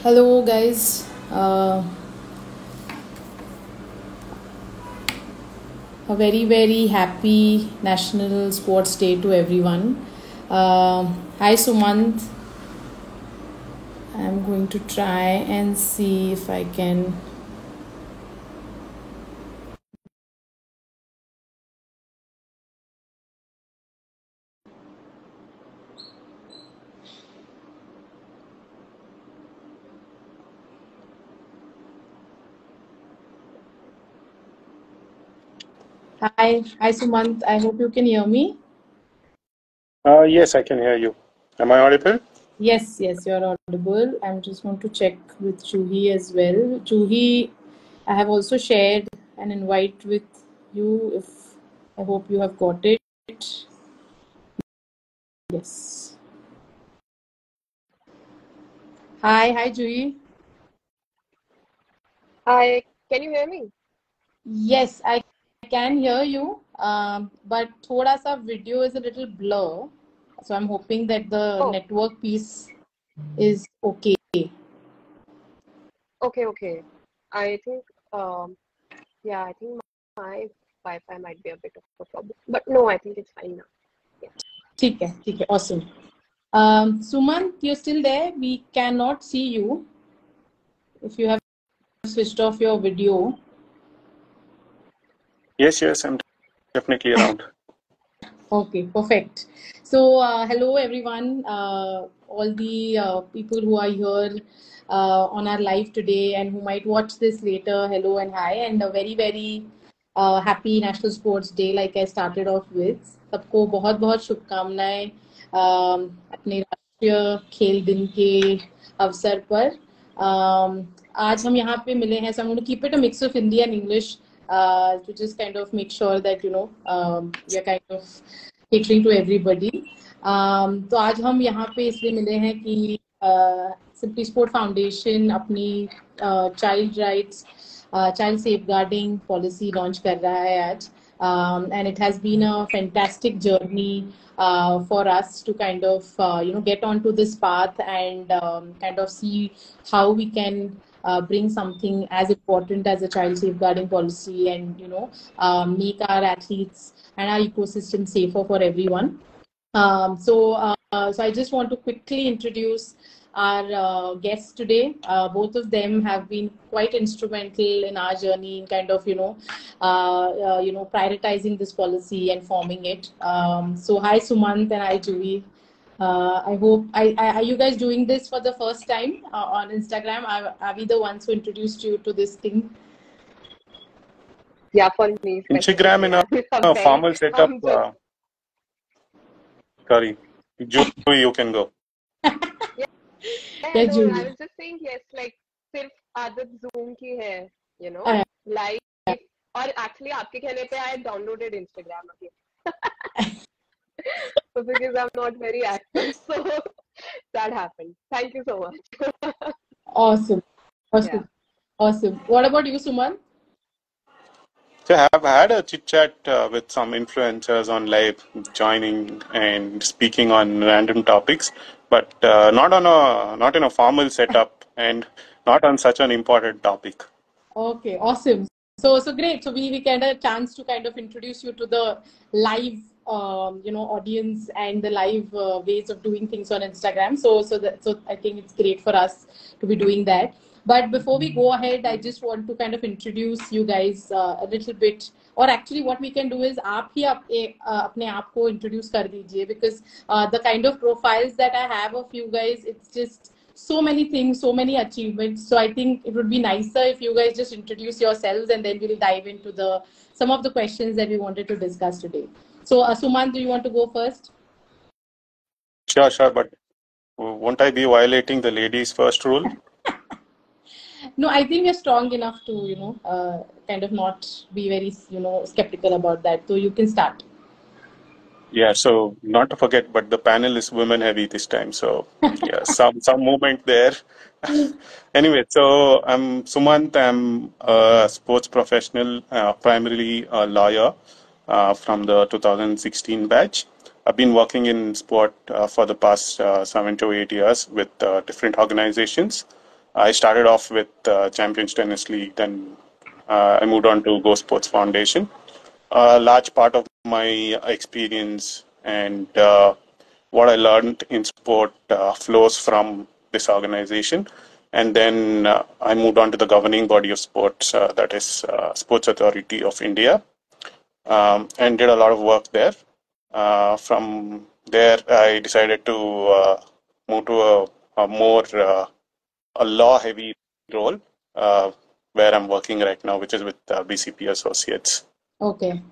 Hello, guys. A very happy National Sports Day to everyone. Hi, Sumant. I'm going to try and see if I can. Hi, Sumant. I hope you can hear me. Yes, I can hear you. Am I audible? Yes, you're audible. I'm just going to check with Juhi as well. Juhi, I have also shared an invite with you. If I hope you have got it. Yes. Hi, Juhi. Hi, can you hear me? Yes, I can hear you, but thoda sa video is a little blur. So I'm hoping that the Oh, network piece is okay. okay. I think, yeah, I think my Wi-Fi might be a bit of a problem. But no, I think it's fine now. Yeah. ठीक है, awesome. Sumant, you're still there? We cannot see you if you have switched off your video. Yes, I'm definitely around. Okay, perfect. So, hello everyone, all the people who are here on our live today and who might watch this later. Hello and hi, and a very happy National Sports Day, like I started off with. सबको बहुत बहुत शुभकामनाएं अपने राष्ट्रीय खेल दिन के अवसर पर. आज हम यहाँ पे मिले हैं, so I'm going to keep it a mix of Hindi and English to just kind of make sure that we are kind of catering to everybody. तो आज हम यहाँ पे इसलिए मिले हैं कि सिंपली स्पोर्ट फाउंडेशन अपनी child rights child safeguarding policy launch कर रहा है आज. And it has been a fantastic journey for us to kind of get onto this path and kind of see how we can bring something as important as a child safeguarding policy and make our athletes and our ecosystem safer for everyone. So I just want to quickly introduce our guests today. Both of them have been quite instrumental in our journey in kind of prioritizing this policy and forming it. So hi Sumant and hi Juvi. I hope are you guys doing this for the first time on Instagram? Are we the ones who introduced you to this thing? Yeah, for me Instagram specifically. in I'm a very formal setup. humble. Sorry, Joey, you can go. Yeah, No, I Juvi. was just saying yes, like सिर्फ आदत Zoom की है, Uh, live. और actually आपके कहने पे I downloaded Instagram again. So because I'm not very active, so that happened. Thank you so much. awesome. Yeah. Awesome. What about you, Sumant? So I have had a chit chat with some influencers on live, joining and speaking on random topics, but not in a formal setup and not on such an important topic. Okay, awesome. So great. So we get a chance to kind of introduce you to the live audience and the live ways of doing things on Instagram. So I think it's great for us to be doing that. But before we go ahead, I just want to kind of introduce you guys a little bit. Or actually, what we can do is आप ही अपने आप को introduce कर दीजिए, because the kind of profiles that I have of you guys, it's just so many things, so many achievements. So I think it would be nicer if you guys just introduce yourselves and then we'll dive into some of the questions that we wanted to discuss today. So Sumant, do you want to go first? Sure, but won't I be violating the ladies first rule? No, I think we're strong enough to kind of not be very skeptical about that. So you can start. Yeah, so not to forget, but the panel is women heavy this time. So yeah, some movement there. Anyway, so I'm Sumant. I'm a sports professional, primarily a lawyer from the 2016 batch. I've been working in sport for the past 7 to 8 years with different organizations. I started off with Champions Tennis League, then I moved on to Go Sports Foundation. A large part of my experience and what I learned in sport flows from this organization. And then I moved on to the governing body of sports, that is Sports Authority of India, and did a lot of work there. From there, I decided to move to a more a law-heavy role where I'm working right now, which is with BCP Associates. Okay.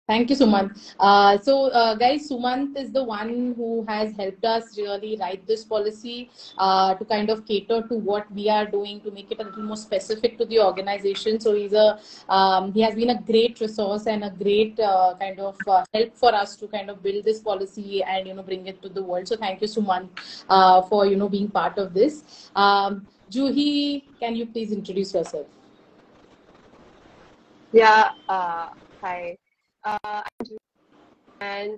Thank you, Sumant. Guys, Sumant is the one who has helped us really write this policy to kind of cater to what we are doing to make it a little more specific to the organization. So he has been a great resource and a great kind of help for us to kind of build this policy and bring it to the world. So thank you, Sumant, for being part of this. Juhi, can you please introduce yourself? Yeah. Hi. I'm Juhi, and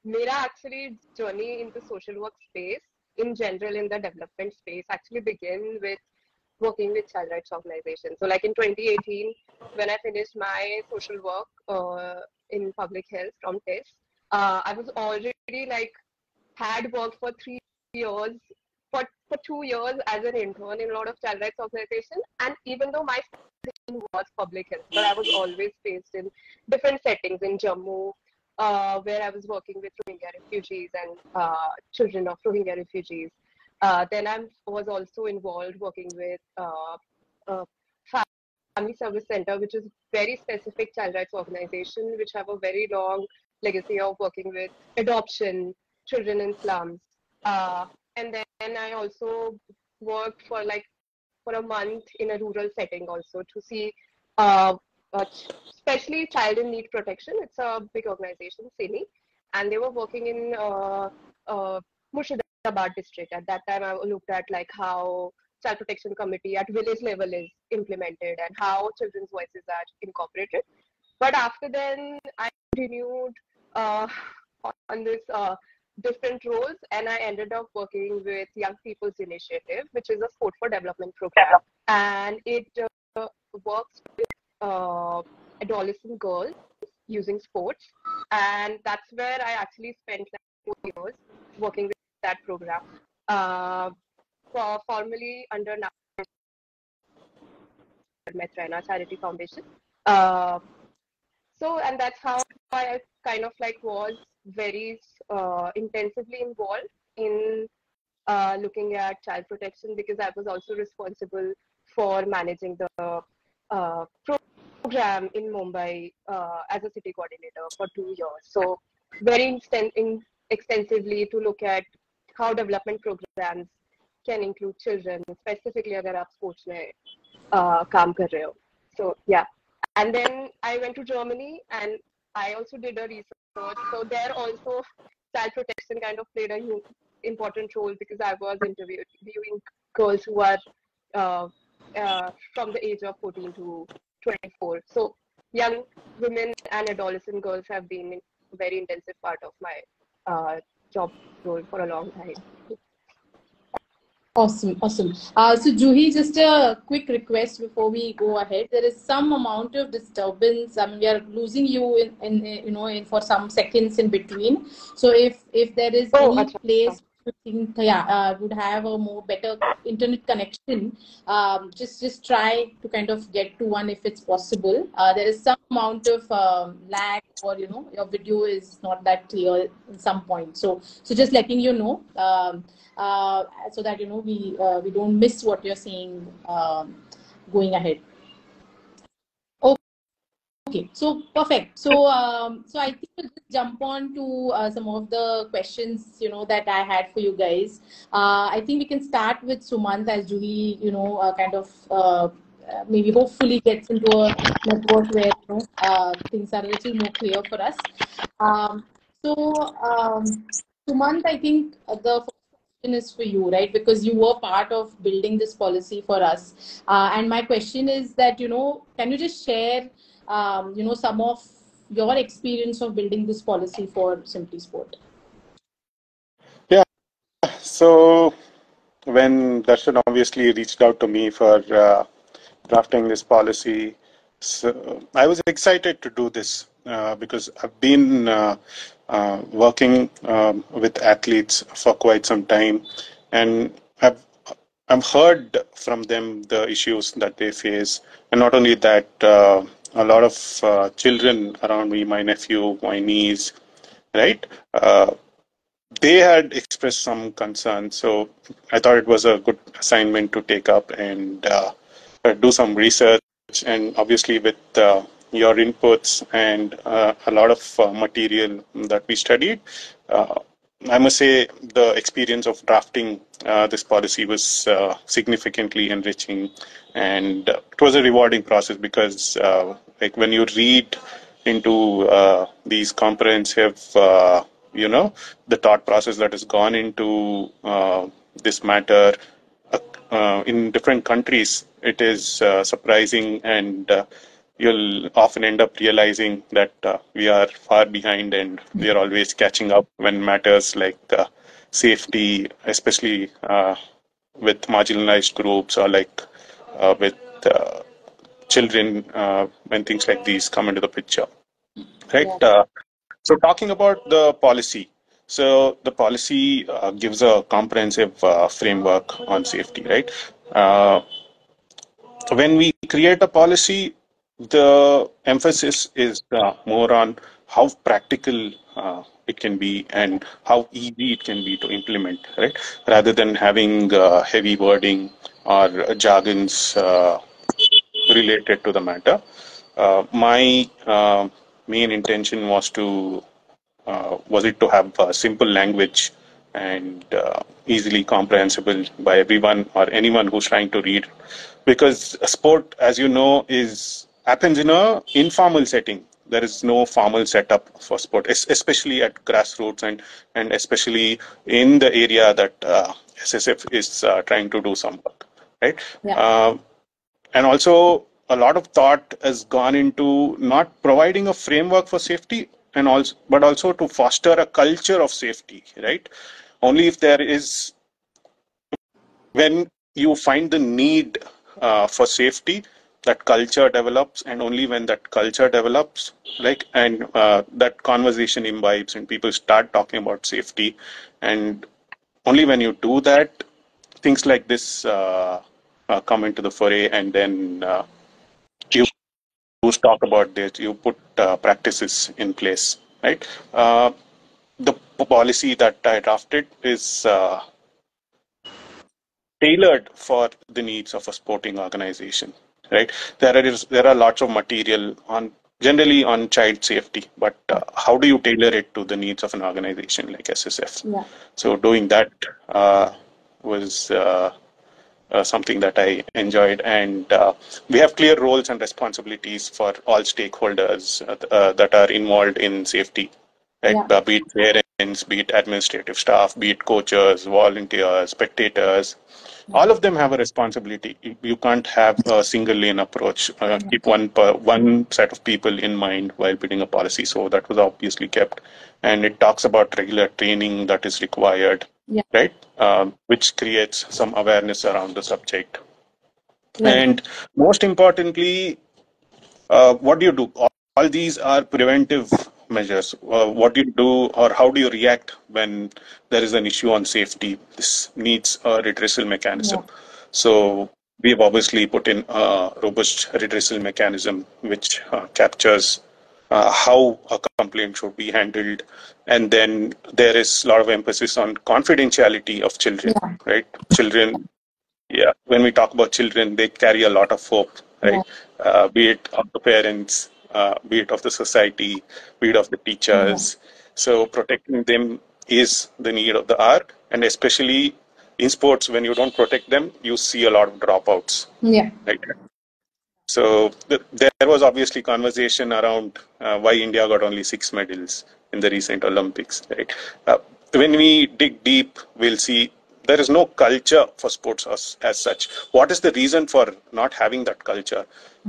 Mera actually journey into social work space in general in the development space actually began with working with child rights organizations. So like in 2018, when I finished my social work in public health from TESS, I was already had worked for 3 years, for 2 years as an intern in a lot of child rights organizations. And even though my was public health, but I was always based in different settings in Jammu, where I was working with Rohingya refugees and children of Rohingya refugees. Then I was also involved working with Family Service Center, which is very specific child rights organization, which have a very long legacy of working with adoption, children in slums. And then I also worked for a month in a rural setting also to see especially child in need protection. It's a big organization, CINI, and they were working in Murshidabad district. At that time, I looked at how child protection committee at village level is implemented and how children's voices are incorporated. But after then, I continued on this different roles, and I ended up working with Young People's Initiative, which is a sport for development program, and it works with adolescent girls using sports, and that's where I actually spent 4 years working with that program, formally under Metrana Charity Foundation. And that's how I kind of was very intensively involved in looking at child protection, because I was also responsible for managing the program in Mumbai as a city coordinator for 2 years. So very extensively to look at how development programs can include children, specifically agar aap sports mein kaam kar rahe ho. So yeah. And then I went to Germany and I also did a research. So there also child protection kind of played a important role, because I was interviewing girls who are from the age of 14 to 24. So young women and adolescent girls have been a very intensive part of my job role for a long time. Awesome. So Juhi, just a quick request before we go ahead. There is some amount of disturbance. I mean, we are losing you in for some seconds in between. So if there is any place you think would have a more better internet connection, just try to kind of get to one if it's possible. There is some amount of lag, or your video is not that clear at some point. So just letting you know. So that we don't miss what you're saying going ahead. Okay, so perfect. So I think we'll just jump on to some of the questions that I had for you guys. I think we can start with Sumant, as Juhi kind of maybe hopefully gets into a network where things are a little more clear for us. Sumant, I think the is for you, right? Because you were part of building this policy for us. And my question is that, can you just share, some of your experience of building this policy for Simply Sport? Yeah. So when Darshan obviously reached out to me for drafting this policy, so I was excited to do this because I've been working with athletes for quite some time, and I've heard from them the issues that they face, and not only that, a lot of children around me, my nephew, my niece, right? They had expressed some concern, so I thought it was a good assignment to take up and do some research. And obviously, with your inputs and a lot of material that we studied, uh, I must say the experience of drafting this policy was significantly enriching, and it was a rewarding process because, like, when you read into these comprehensive, the thought process that has gone into this matter in different countries, it is surprising, and you'll often end up realizing that we are far behind and we are always catching up when matters like safety, especially with marginalized groups or like with children, when things like these come into the picture, right? Yeah. So talking about the policy, so the policy gives a comprehensive framework on safety, right? When we create a policy, the emphasis is more on how practical it can be and how easy it can be to implement, right? Rather than having heavy wording or jargons related to the matter. My main intention was it to have simple language and easily comprehensible by everyone or anyone who's trying to read, because a sport, as you know, is happens in a informal setting. There is no formal setup for sport, especially at grassroots, and especially in the area that SSF is trying to do some work, right? Yeah. And also, a lot of thought has gone into not providing a framework for safety, and also, but also to foster a culture of safety, right? Only if there is, when you find the need for safety, that culture develops, and only when that culture develops, like, and that conversation imbibes and people start talking about safety, and only when you do that, things like this come into the foray, and then you talk about this, you put practices in place, right? The policy that I drafted is tailored for the needs of a sporting organization, right? There are lots of material on generally on child safety, but how do you tailor it to the needs of an organization like SSF? Yeah. So doing that was something that I enjoyed, and we have clear roles and responsibilities for all stakeholders that are involved in safety, right? Yeah. Be it parents, be it administrative staff, be it coaches, volunteers, spectators. All of them have a responsibility. You can't have a single lane approach. Keep one set of people in mind while building a policy. So that was obviously kept, and it talks about regular training that is required, Yeah. right? Which creates some awareness around the subject. Right. And most importantly, what do you do? All these are preventive measures. What do you do, or how do you react when there is an issue on safety? This needs a redressal Yeah. mechanism. So we have obviously put in a robust redressal mechanism which captures how a complaint should be handled. And then there is a lot of emphasis on confidentiality of children, Yeah. right? Children, yeah, when we talk about children, they carry a lot of hope, Yeah. right? Be it of the parents, be it of the society, be it of the Yeah. teachers. So protecting them is the need of the hour, and especially in sports, when you don't protect them, you see a lot of dropouts, Yeah. right? So there was obviously conversation around why India got only 6 medals in the recent Olympics, right? When we dig deep, we'll see there is no culture for sports as such. What is the reason for not having that culture?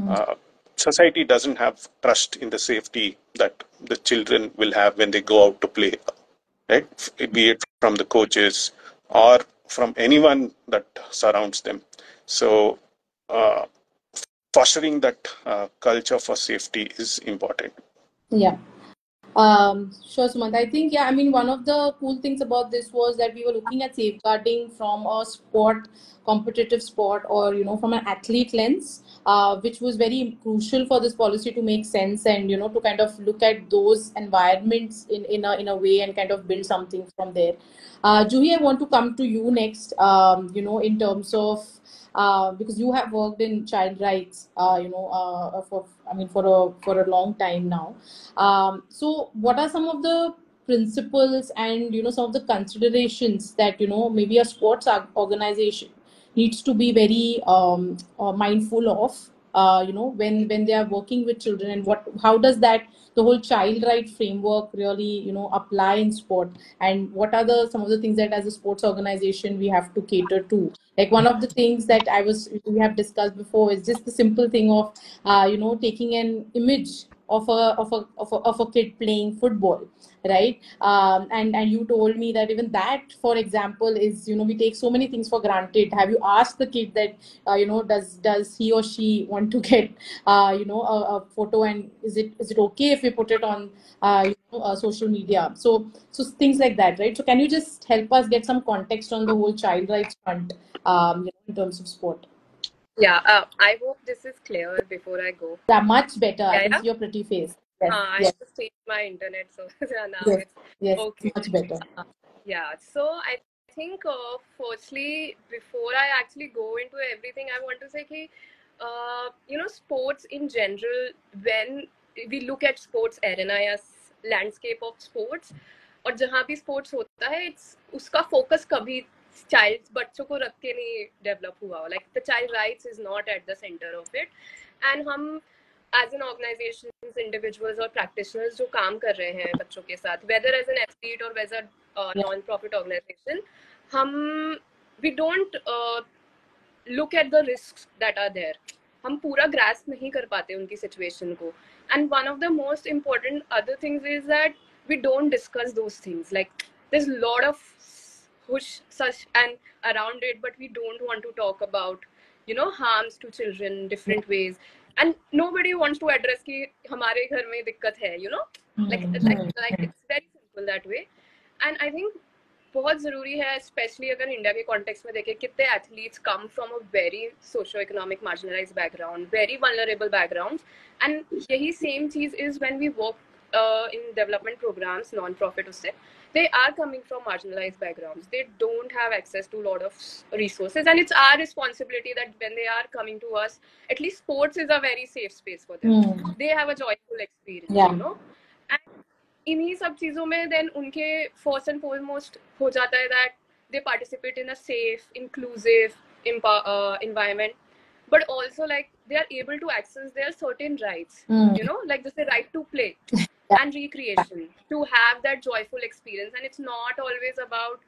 Uh, Society doesn't have trust in the safety that the children will have when they go out to play, right? Be it from the coaches or from anyone that surrounds them. So fostering that culture for safety is important. Yeah. Sure, Sumant. I think, yeah, I mean, one of the cool things about this was that we were looking at safeguarding from a sport, competitive sport, or, from an athlete lens, which was very crucial for this policy to make sense and, to kind of look at those environments in a way and kind of build something from there. Juhi, I want to come to you next, in terms of, because you have worked in child rights, for a long time now. So what are some of the principles and some of the considerations that maybe a sports organization needs to be very mindful of when they are working with children, and how does that the whole child right framework really apply in sport, and what are some of the things that as a sports organization we have to cater to? Like, one of the things that we have discussed before is just the simple thing of taking an image of a kid playing football, right? And you told me that even that, for example, is we take so many things for granted. Have you asked the kid that does he or she want to get a photo, and is it okay if we put it on social media? So things like that, right? So can you just help us get some context on the whole child rights front, in terms of sport? Yeah, I hope this is clear before I go. Yeah, much better. I Yeah, can yeah. see your pretty face. Yes, I yes, just changed my internet, so now yes, it's yes, okay. much better. Yeah, so I think firstly, before I actually go into everything, I want to say that, sports in general, when we look at sports arena as landscape of sports, और जहाँ भी sports होता है, it's उसका focus कभी child बच्चों को रख के नहीं develop हुआ. Like, the child rights is not at the center of it, and हम as an organizations, individuals or practitioners जो काम कर रहे हैं बच्चों के साथ, whether as an athlete or whether non-profit organization, we don't look at the risks that are there. हम पूरा grasp नहीं कर पाते उनकी situation को. And one of the most important other things is that we don't discuss those things. Like, there's a lot of hush, such and around it, but we don't want to talk about, harms to children, different ways. And nobody wants to address कि हमारे घर में दिक्कत है, like it's very simple that way. And I think बहुत ज़रूरी है, specially अगर इंडिया के कॉन्टेक्स्ट में देखें, कितने athletes come from a very socio economic marginalised background, very vulnerable backgrounds, and यही सेम चीज is when we work in development programmes non profit, उससे they are coming from marginalized backgrounds. They don't have access to a lot of resources, and it's our responsibility that when they are coming to us, at least sports is a very safe space for them. They have a joyful experience, and इन्हीं सब चीजों में then उनके first and foremost हो जाता है that they participate in a safe inclusive environment, but also like they are able to access their certain rights, like the right to play and recreation, to have that joyful experience. And it's not always about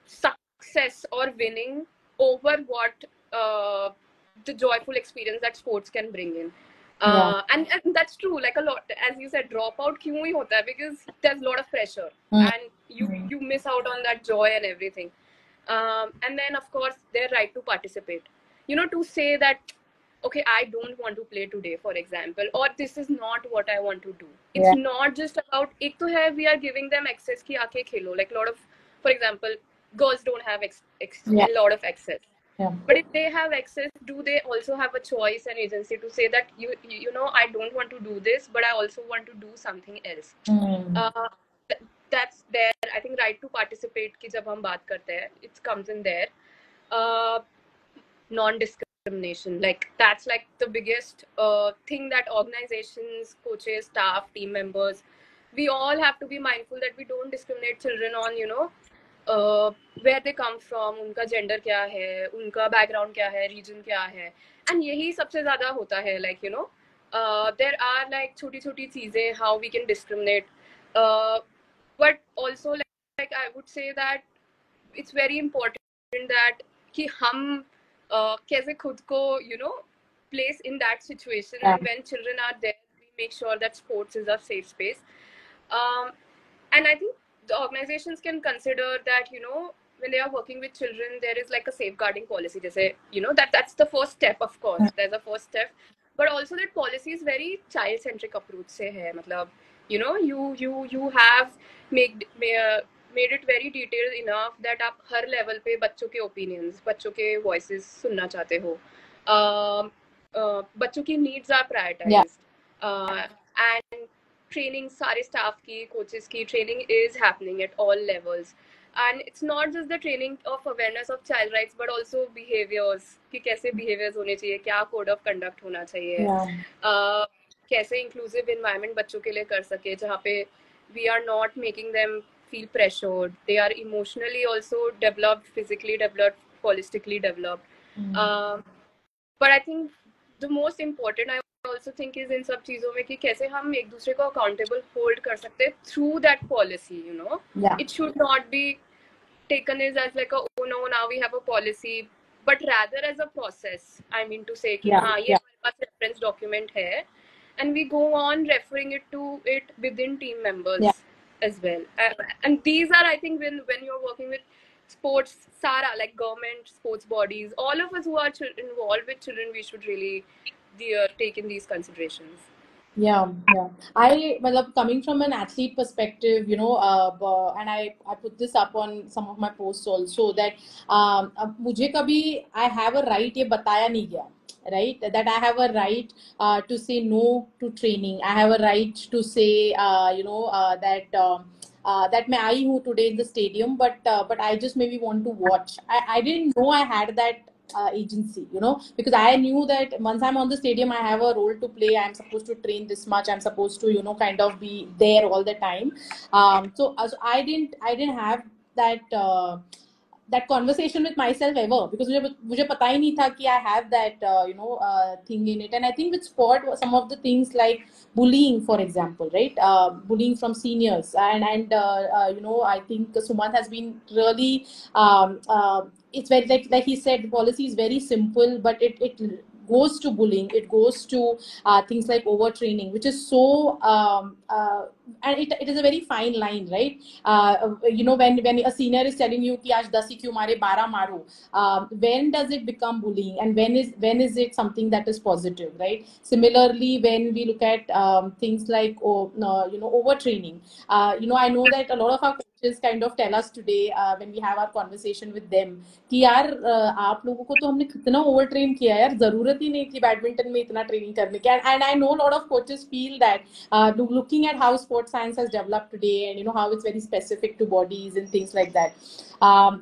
success or winning over what the joyful experience that sports can bring in. And that's true, like a lot, as you said, dropout kyun hi hota hai, because there's a lot of pressure and you miss out on that joy and everything. And then of course their right to participate, to say that okay, I don't want to play today, for example, or this is not what I want to do. It's not just about ek to hai we are giving them access ki aake khelo, like a lot of, for example, girls don't have a lot of access. But if they have access, do they also have a choice and agency to say that I don't want to do this, but I also want to do something else? That's there. I think right to participate ki jab hum baat karte hain, it comes in there. Non-discrimination, like that's like the biggest thing that organizations, coaches, staff, team members, we all have to be mindful that we don't discriminate children on where they come from, उनका gender क्या है, उनका background क्या है, region क्या है. And यही सबसे ज़्यादा होता है, like there are like छोटी-छोटी चीजें how we can discriminate, but also like I would say that it's very important that कि हम कैसे खुद को place in that situation, and when children are there, we make sure that sports is a safe space. And I think the organizations can consider that when they are working with children, there is like a safeguarding policy. Jैसे, you know, that's the first step, of course. There's a first step, but also that policy is very child-centric approach से है. मतलब, you know, you have made it very detailed enough that आप हर level पे बच्चों के opinions, बच्चों के voices सुनना चाहते हो. बच्चों की needs are prioritized. And training सारे staff की, coaches की training is happening at all levels. And it's not just the training of awareness of child rights, but also behaviors, कि कैसे behaviors होने चाहिए, क्या code of conduct होना चाहिए, कैसे inclusive environment बच्चों के लिए कर सके, जहाँ पे we are not making them feel pressured, they are emotionally also developed, physically developed, holistically developed. But I think the most important, I also think, is in सब चीजों में कि कैसे हम एक दूसरे को accountable hold कर सकते through that policy, you know. It should not be taken as like a, oh no, now we have a policy, but rather as a process. I mean to say कि हाँ ये हमारे पास reference document है, and we go on referring it to it within team members as well. And these are, I think, when you're working with sports, Sara, like government, sports bodies, all of us who are involved with children, we should really take in these considerations. Yeah. I, coming from an athlete perspective, you know, and I put this up on some of my posts also, that मुझे कभी I have a right ये बताया नहीं गया, right? That I have a right to say no to training. I have a right to say, you know, that मैं आई हूँ today in the stadium, but I just maybe want to watch. I didn't know I had that agency, you know, because I knew that once I'm on the stadium, I have a role to play. I'm supposed to train this much. I'm supposed to, you know, kind of be there all the time. So I didn't have that conversation with myself ever, because मुझे पता ही नहीं था कि I have that you know thing in it. And I think with sport, some of the things like bullying, for example, right? Bullying from seniors, and you know, I think Sumant has been really it's very, like he said, the policy is very simple, but it goes to bullying, it goes to things like overtraining, which is so and it is a very fine line, right? You know, when a senior is telling you कि आज 10 ही क्यों मारे 12 मारो, when does it become bullying, and when is it something that is positive, right? Similarly, when we look at things like you know, overtraining, you know, I know that a lot of our coaches kind of tell us today when we have our conversation with them कि यार आप लोगों को तो हमने कितना over train किया यार, जरूरत ही नहीं थी बैडमिंटन में इतना ट्रेनिंग करने की. And I know a lot of coaches feel that looking at how sports science has developed today, and you know how it's very specific to bodies and things like that.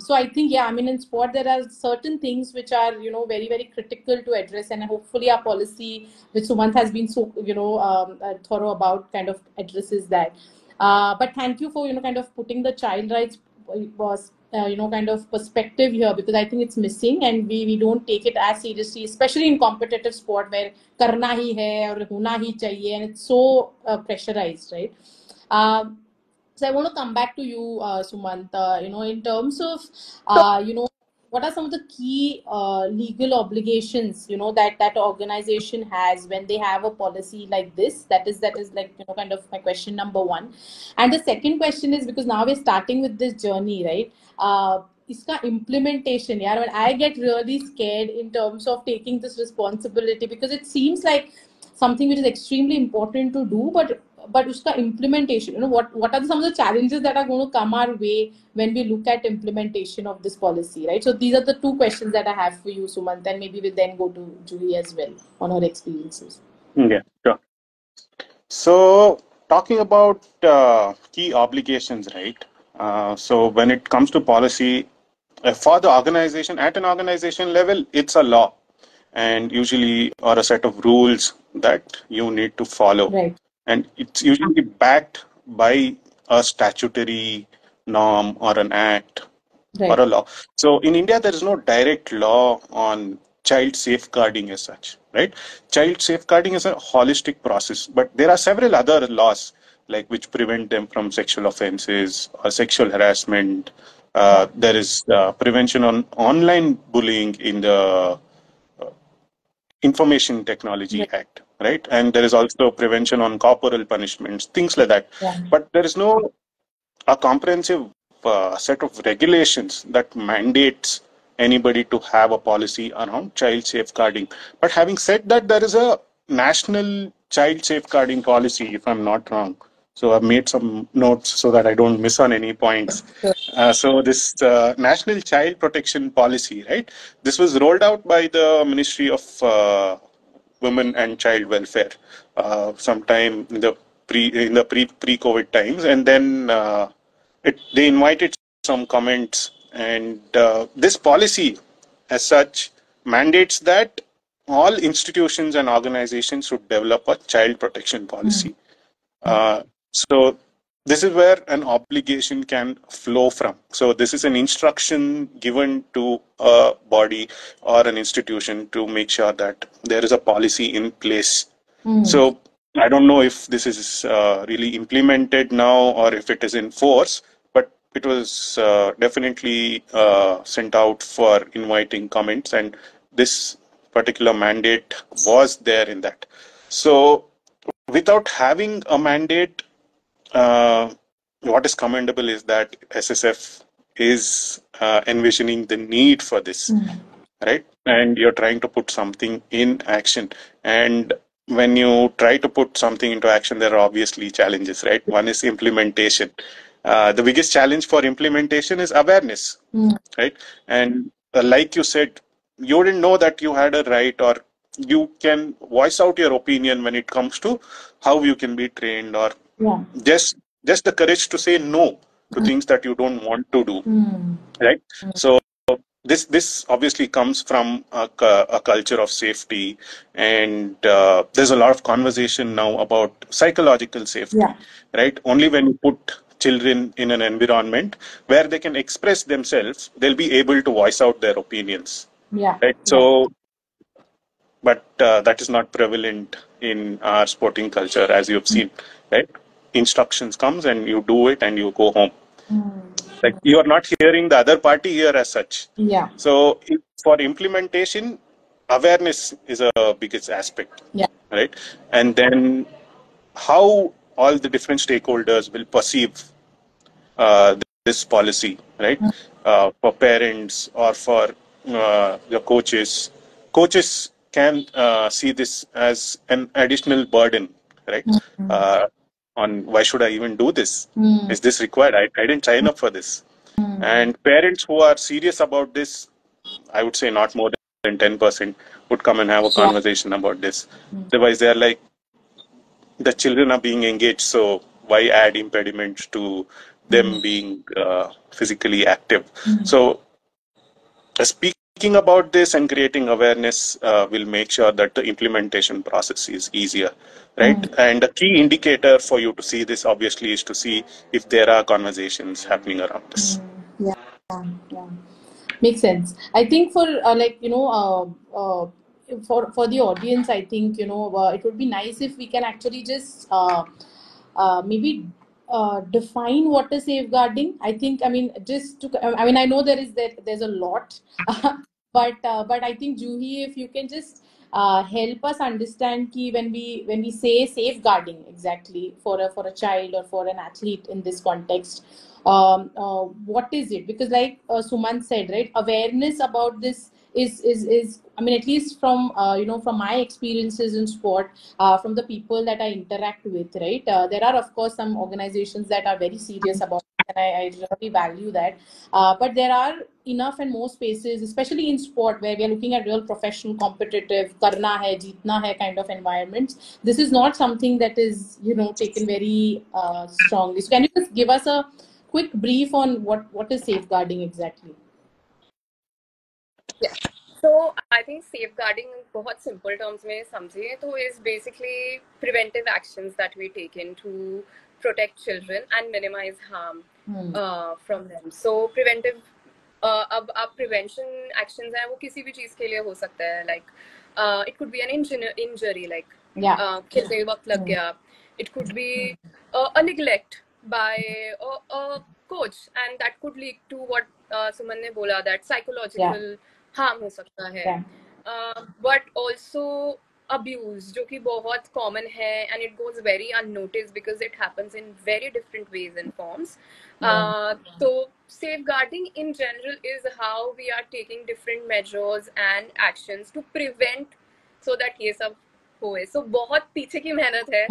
So I think, yeah, I mean, in sport there are certain things which are, you know, very, very critical to address, and hopefully our policy, which Sumant has been so, you know, thorough about, kind of addresses that. But thank you for, you know, kind of putting the child rights you know, kind of perspective here, because I think it's missing, and we don't take it as seriously, especially in competitive sport where करना ही है और होना ही चाहिए, and it's so pressurized, right? So I want to come back to you, Sumant. You know, in terms of you know, what are some of the key legal obligations, you know, that organization has when they have a policy like this? That is like, you know, kind of my question number one. And the second question is, because now we're starting with this journey, right? Iska implementation, yeah, when I get really scared in terms of taking this responsibility, because it seems like something which is extremely important to do, but uska implementation, you know, what are some of the challenges that are going to come our way when we look at implementation of this policy, right? So these are the two questions that I have for you, Sumant, and maybe we'll then go to Juhi as well on her experiences. Yeah, sure. So talking about key obligations, right? So when it comes to policy, for the organization, at an organization level, it's a law, and usually, or a set of rules that you need to follow. Right. And it's usually backed by a statutory norm or an act, Right. or a law. So in India, there is no direct law on child safeguarding as such, right? Child safeguarding is a holistic process, but there are several other laws like which prevent them from sexual offenses or sexual harassment. There is prevention on online bullying in the Information Technology Act, right? And there is also prevention on corporal punishments, things like that. Yeah. But there is no a comprehensive set of regulations that mandates anybody to have a policy around child safeguarding. But having said that, there is a national child safeguarding policy, if I'm not wrong. So I've made some notes so that I don't miss on any points. So this National Child Protection Policy, right? This was rolled out by the Ministry of Women and Child Welfare sometime in the pre-COVID times, and then they invited some comments, and this policy, as such, mandates that all institutions and organizations should develop a child protection policy. So this is where an obligation can flow from. So this is an instruction given to a body or an institution to make sure that there is a policy in place. So I don't know if this is really implemented now or if it is in force, but it was definitely sent out for inviting comments, and this particular mandate was there in that. So without having a mandate, what is commendable is that SSF is envisioning the need for this, right? And you're trying to put something in action. And when you try to put something into action, there are obviously challenges, right? One is implementation. The biggest challenge for implementation is awareness, right? And like you said, you didn't know that you had a right, or you can voice out your opinion when it comes to how you can be trained, or just the courage to say no to things that you don't want to do, right? So this obviously comes from a culture of safety, and there's a lot of conversation now about psychological safety, right? Only when you put children in an environment where they can express themselves, they'll be able to voice out their opinions, right? So but that is not prevalent in our sporting culture, as you've seen, right? Instructions comes and you do it and you go home. Like, you are not hearing the other party here as such. So for implementation, awareness is a biggest aspect, right? And then how all the different stakeholders will perceive this policy, right? For parents or for the coaches. Coaches can see this as an additional burden, right? On why should I even do this? Is this required? I didn't sign up for this. And parents who are serious about this, I would say not more than 10% would come and have a conversation about this. Otherwise, they're like, the children are being engaged, so why add impediments to them being physically active? So speaking about this and creating awareness will make sure that the implementation process is easier, right? And a key indicator for you to see this, obviously, is to see if there are conversations happening around this. Makes sense. I think for for the audience, I think it would be nice if we can actually just maybe define what is safeguarding. I think, I mean, I know there's a lot, but I think, Juhi, if you can just help us understand ki when we say safeguarding exactly for a child or for an athlete in this context, what is it? Because like Sumant said, right, awareness about this is I mean, at least from from my experiences in sport, from the people that I interact with, right, there are of course some organizations that are very serious about it, and I really value that, but there are enough and more spaces, especially in sport, where we are looking at real professional, competitive, karna hai, jeetna hai kind of environments. This is not something that is taken very strongly. So can you just give us a quick brief on what is safeguarding exactly? Yeah. So I think safeguarding, बहुत simple terms में समझे तो, is basically preventive actions that we take in to protect children and minimize harm from them. So preventive, अब prevention actions हैं वो किसी भी चीज के लिए हो सकता है, like it could be an injury, like खेलते वक्त लग गया. It could be a neglect by a coach, and that could lead to what Suman ने बोला, that psychological harm हो सकता है. But also abuse जो कि बहुत common है and it goes very unnoticed because it happens in very different ways and forms. So safeguarding in general is how we are taking different measures and actions to prevent so that ये सब होए. So बहुत पीछे की मेहनत है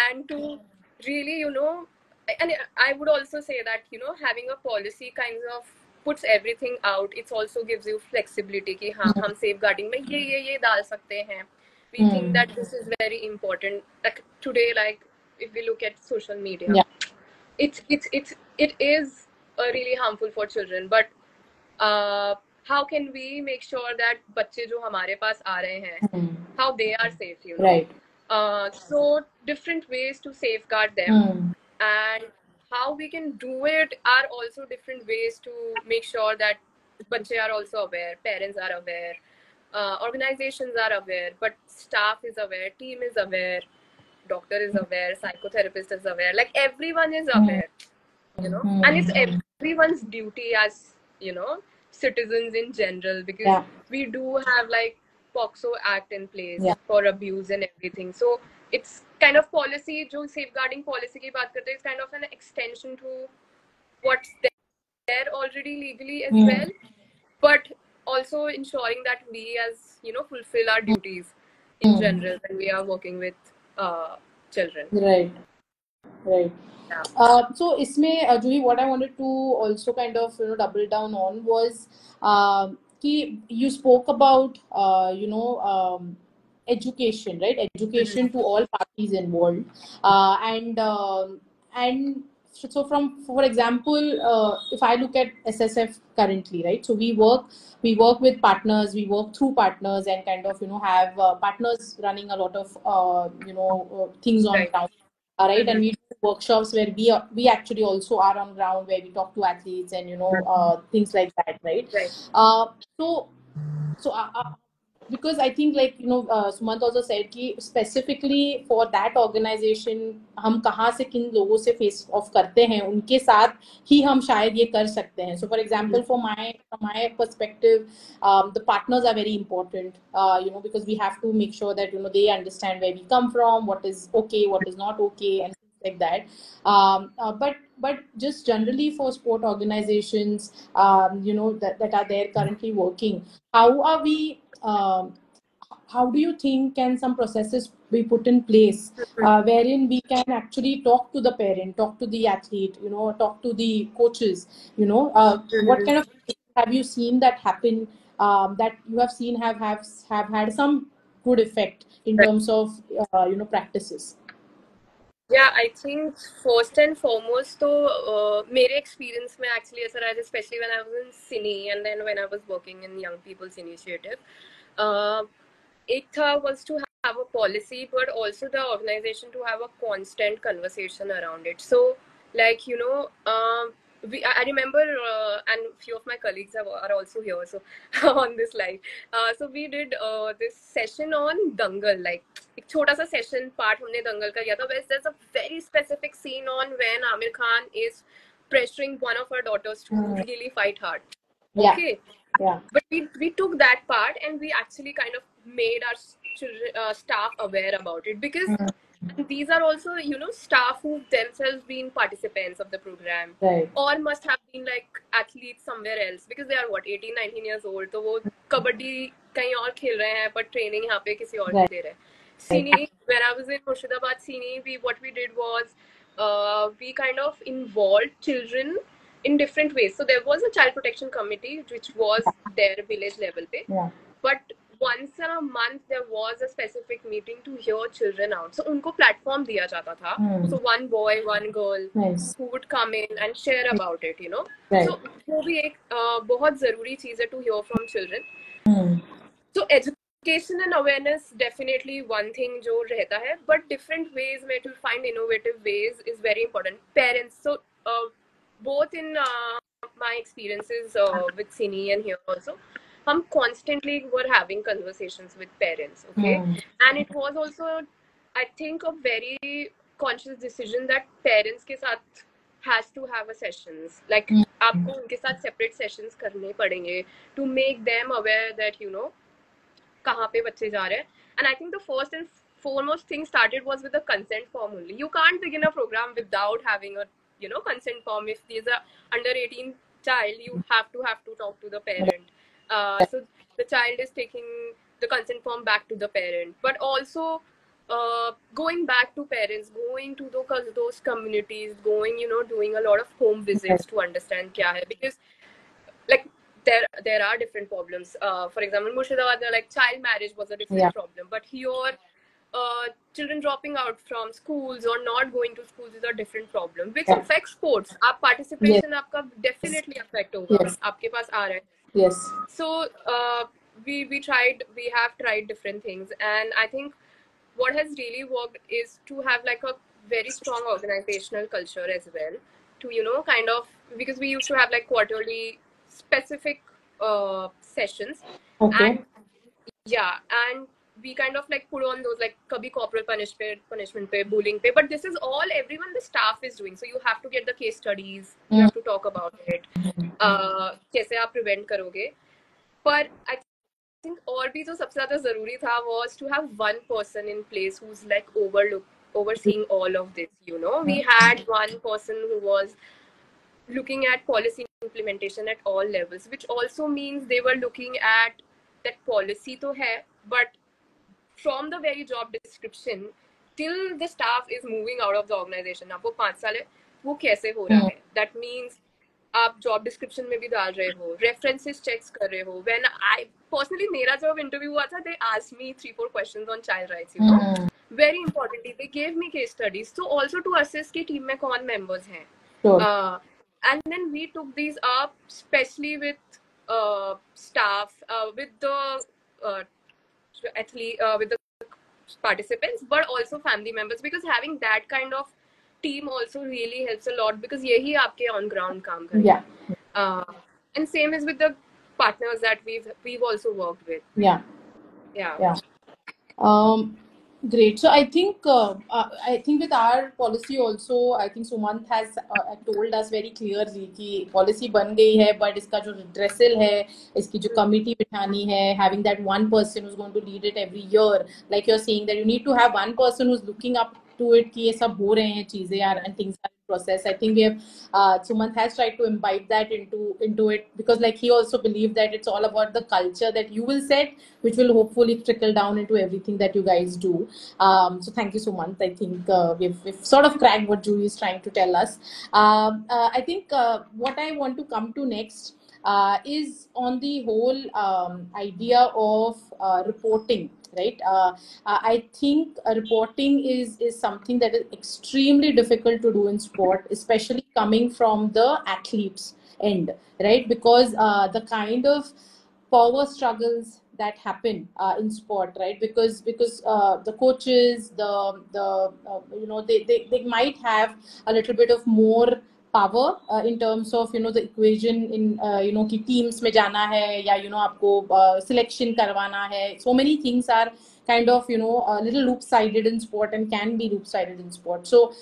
and to really and I would also say that having a policy kind of puts everything out. It also gives you flexibility कि हाँ हम safeguarding में ये डाल सकते हैं. We think that this is very important. Like today, like if we look at social media, it is really harmful for children. But how can we make sure that बच्चे जो हमारे पास आ रहे हैं, how they are safe, Right. So different ways to safeguard them, and how we can do it are also different ways to make sure that बच्चे are also aware, parents are aware, organizations are aware, but staff is aware, team is aware, doctor is aware, psychotherapist is aware, like everyone is aware, and it's everyone's duty as citizens in general, because we do have like POCSO Act in place for abuse and everything. So it's kind of policy, जो safeguarding policy की बात करते हैं, it's kind of an extension to what's there already legally as well, but also ensuring that we as fulfill our duties in general when we are working with children. Right. So इसमें Juhi, what I wanted to also kind of double down on was कि you spoke about education, right? Education to all parties involved, and so for example, if I look at SSF currently, right? So we work with partners, we work through partners, and kind of have partners running a lot of things on ground. Right, and we do workshops where we actually also are on ground, where we talk to athletes and things like that, right? So because I think like Sumant also said कि specifically for that organization हम कहाँ से किन लोगों से face off करते हैं, उनके साथ ही हम शायद ये कर सकते हैं. So for example, from my perspective, the partners are very important, because we have to make sure that they understand where we come from, what is okay, what is not okay, and things like that. But just generally for sport organizations, that are there currently working, how do you think can some processes be put in place wherein we can actually talk to the parent, talk to the athlete, talk to the coaches, what kind of things have you seen that happen, that you have seen have had some good effect in terms of practices? Yeah, I think first and foremost, तो मेरे experience में actually ऐसा रहा, especially when I was in Cine and then when I was working in Young People's Initiative, एक था was to have a policy, but also the organization to have a constant conversation around it. So like I remember, and few of my colleagues are also here, so on this live. So we did this session on Dangal, like एक छोटा सा session part हमने दंगल का किया था. There's a very specific scene on when Amir Khan is pressuring one of her daughters to really fight hard. Okay. Yeah. But we took that part and we actually kind of made our children, staff aware about it, because these are also staff who themselves been participants of the program, right, or must have been like athletes somewhere else, because they are 18-19 years old, तो वो कबड्डी कहीं और खेल रहे हैं but training यहाँ पे किसी और को दे रहे हैं. Cine, when I was in Murshidabad Cine, what we did was we kind of involved children in different ways. So there was a child protection committee which was their village level pe, but once in a month there was a specific meeting to hear children out. So उनको platform दिया जाता था. So one boy, one girl who would come in and share about it, Right. So वो भी एक बहुत ज़रूरी चीज़ है to hear from children. So education and awareness definitely one thing जो रहता है, but different ways में to find innovative ways is very important. Parents, so both in my experiences with Cine and here also, हम constantly were having conversations with parents, okay? And it was also, I think, a very conscious decision that parents के साथ has to have a sessions. Like आपको उनके साथ separate sessions करने पड़ेंगे to make them aware that कहाँ पे बच्चे जा रहे हैं. And I think the first and foremost thing started was with the consent form only. You can't begin a program without having a consent form. If there's a under 18 child, you have to talk to the parent. So the child is taking the consent form back to the parent, but also going back to parents, going to those communities, going doing a lot of home visits to understand kya hai, because like there are different problems. For example, Murshidabad, like child marriage was a different problem, but here children dropping out from schools or not going to schools is a different problem, which affects sports. आप participation आपका definitely affect होगा. आपके पास आ रहा है. Yes. So we have tried different things, and I think what has really worked is to have like a very strong organizational culture as well, to kind of, because we used to have like quarterly specific sessions. Okay. And we kind of like put on those like kabhi corporal punishment pe, bullying pe, but this is all everyone the staff is doing, so you have to get the case studies, you have to talk about it, कैसे आप prevent करोगे. पर I think और भी जो सबसे ज़्यादा ज़रूरी था was to have one person in place who's like overseeing all of this. We had one person who was looking at policy implementation at all levels, which also means they were looking at that policy to hai, but from the very job description till the staff is moving out of the organization, अब वो 5 साल है, वो कैसे हो रहा है. That means आप job description में भी डाल रहे हो, references checks कर रहे हो. When I personally, मेरा जब interview हुआ था, they asked me 3-4 questions on child rights. Very importantly, they gave me case studies, so also to assess कि team में कौन members हैं. Sure. And then we took these up, especially with staff, with the athlete, with the participants, but also family members, because having that kind of team also really helps a lot, because yehi aapke on ground kaam karenge. Yeah. And same is with the partners that we've also worked with. Yeah. Great. So I think with our policy also, I think Sumant has told us very clearly कि policy बन गई है, but इसका जो redressal है, इसकी जो committee बिठानी है, having that one person who's going to lead it every year, like you're saying that you need to have one person who's looking up to it कि ये सब हो रहे हैं चीजें यार, and things are in process. I think we have Sumant has tried to imbibe that into it, because like he also believed that it's all about the culture that you will set, which will hopefully trickle down into everything that you guys do. So thank you, Sumant. I think we've sort of cracked what Julie is trying to tell us. I think what I want to come to next is on the whole idea of reporting. Right, I think reporting is something that is extremely difficult to do in sport, especially coming from the athletes' end, right? Because the kind of power struggles that happen in sport, right? Because the coaches, they might have a little bit of more power in terms of the equation in कि teams में जाना है या आपको selection करवाना है. So many things are kind of a little loop-sided in sport and can be loop-sided in sport. So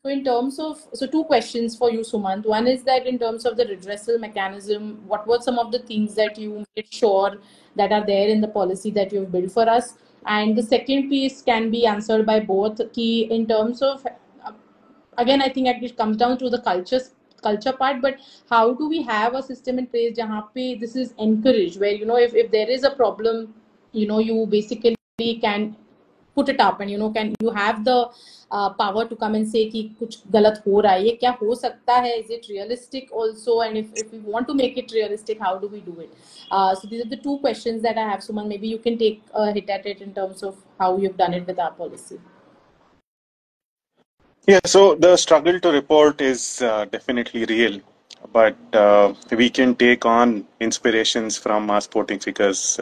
in terms of, so 2 questions for you, Sumant. One is that in terms of the redressal mechanism, what were some of the things that you made sure that are there in the policy that you've built for us? And the second piece can be answered by both. Key in terms of, again, I think it comes down to the culture part, but how do we have a system in place jahan pe this is encouraged, where if there is a problem, you basically can put it up, and you have the power to come and say कि कुछ गलत हो रहा है, ये क्या हो सकता है, is it realistic also, and if we want to make it realistic, how do we do it? So these are the 2 questions that I have. Suman, maybe you can take a hit at it in terms of how you've done it with our policy. Yeah, so the struggle to report is definitely real, but we can take on inspirations from our sporting figures,